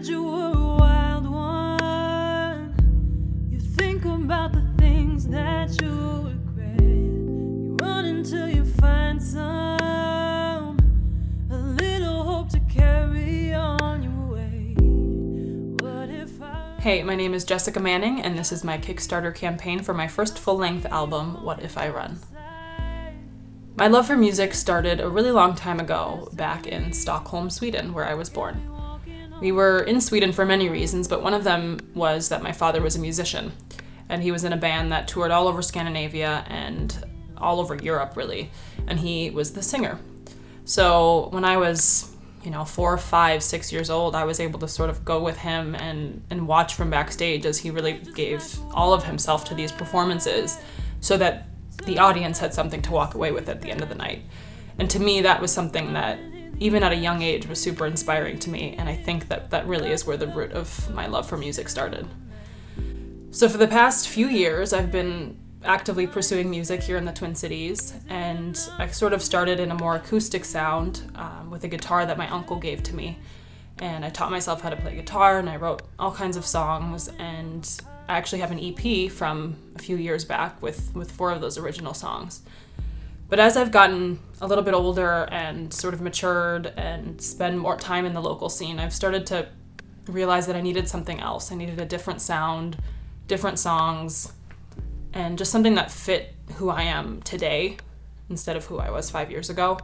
said you were a wild one. You think about the things that you regret. You run until you find some, a little hope to carry on your way. What if Hey, my name is Jessica Manning, and this is my Kickstarter campaign for my first full-length album, What If I Run? My love for music started a really long time ago, back in Stockholm, Sweden, where I was born. We were in Sweden for many reasons, but one of them was that my father was a musician, and he was in a band that toured all over Scandinavia and all over Europe, really, and he was the singer. So when I was 4, 5, 6 years old, I was able to sort of go with him and watch from backstage as he really gave all of himself to these performances so that the audience had something to walk away with at the end of the night. And to me, that was something that, even at a young age, was super inspiring to me, and I think that really is where the root of my love for music started. So for the past few years, I've been actively pursuing music here in the Twin Cities, and I sort of started in a more acoustic sound with a guitar that my uncle gave to me. And I taught myself how to play guitar, and I wrote all kinds of songs, and I actually have an EP from a few years back with 4 of those original songs. But as I've gotten a little bit older and sort of matured and spend more time in the local scene, I've started to realize that I needed something else. I needed a different sound, different songs, and just something that fit who I am today instead of who I was 5 years ago.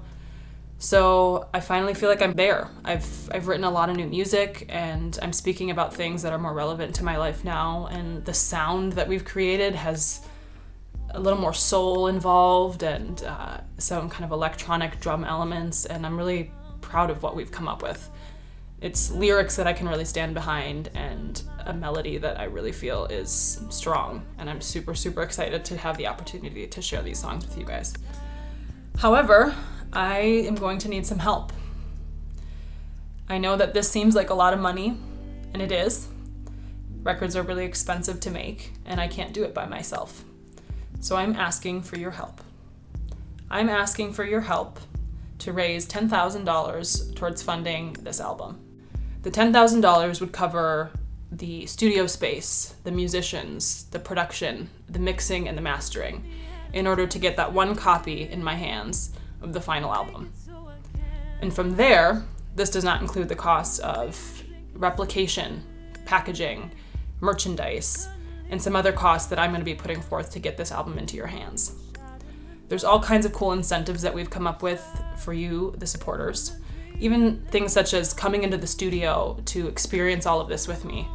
So I finally feel like I'm there. I've written a lot of new music, and I'm speaking about things that are more relevant to my life now, and the sound that we've created has a little more soul involved and some kind of electronic drum elements, and I'm really proud of what we've come up with. It's lyrics that I can really stand behind and a melody that I really feel is strong, and I'm super, super excited to have the opportunity to share these songs with you guys. However, I am going to need some help. I know that this seems like a lot of money, and it is. Records are really expensive to make, and I can't do it by myself. So I'm asking for your help. I'm asking for your help to raise $10,000 towards funding this album. The $10,000 would cover the studio space, the musicians, the production, the mixing, and the mastering in order to get that one copy in my hands of the final album. And from there, this does not include the costs of replication, packaging, merchandise, and some other costs that I'm going to be putting forth to get this album into your hands. There's all kinds of cool incentives that we've come up with for you, the supporters. Even things such as coming into the studio to experience all of this with me,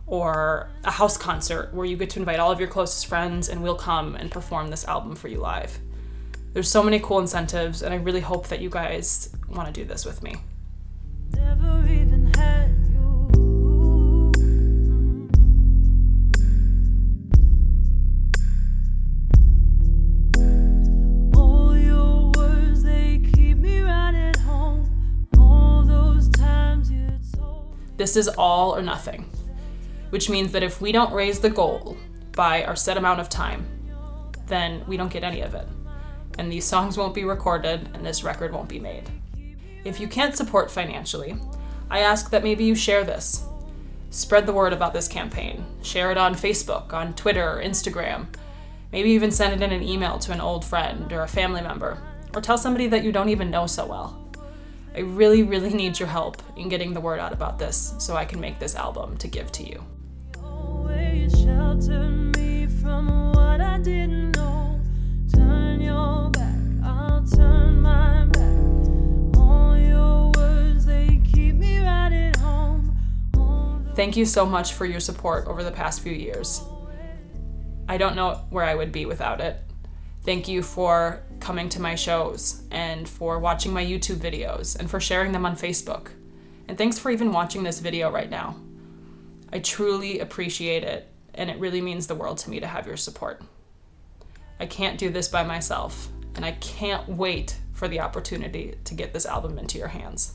or a house concert where you get to invite all of your closest friends and we'll come and perform this album for you live. There's so many cool incentives, and I really hope that you guys want to do this with me. never even had you? All your words, they keep me right at home. All those times you told. This is all or nothing, which means that if we don't raise the goal by our set amount of time, then we don't get any of it. And these songs won't be recorded, and this record won't be made. If you can't support financially, I ask that maybe you share this. Spread the word about this campaign. Share it on Facebook, on Twitter, Instagram. Maybe even send it in an email to an old friend or a family member, or tell somebody that you don't even know so well. I really, really need your help in getting the word out about this so I can make this album to give to you. Always sheltered me from what I didn't know. Turn your back, I'll turn my back. All your words, they keep me right at home. Thank you so much for your support over the past few years. I don't know where I would be without it. Thank you for coming to my shows and for watching my YouTube videos and for sharing them on Facebook. And thanks for even watching this video right now. I truly appreciate it, and it really means the world to me to have your support. I can't do this by myself, and I can't wait for the opportunity to get this album into your hands.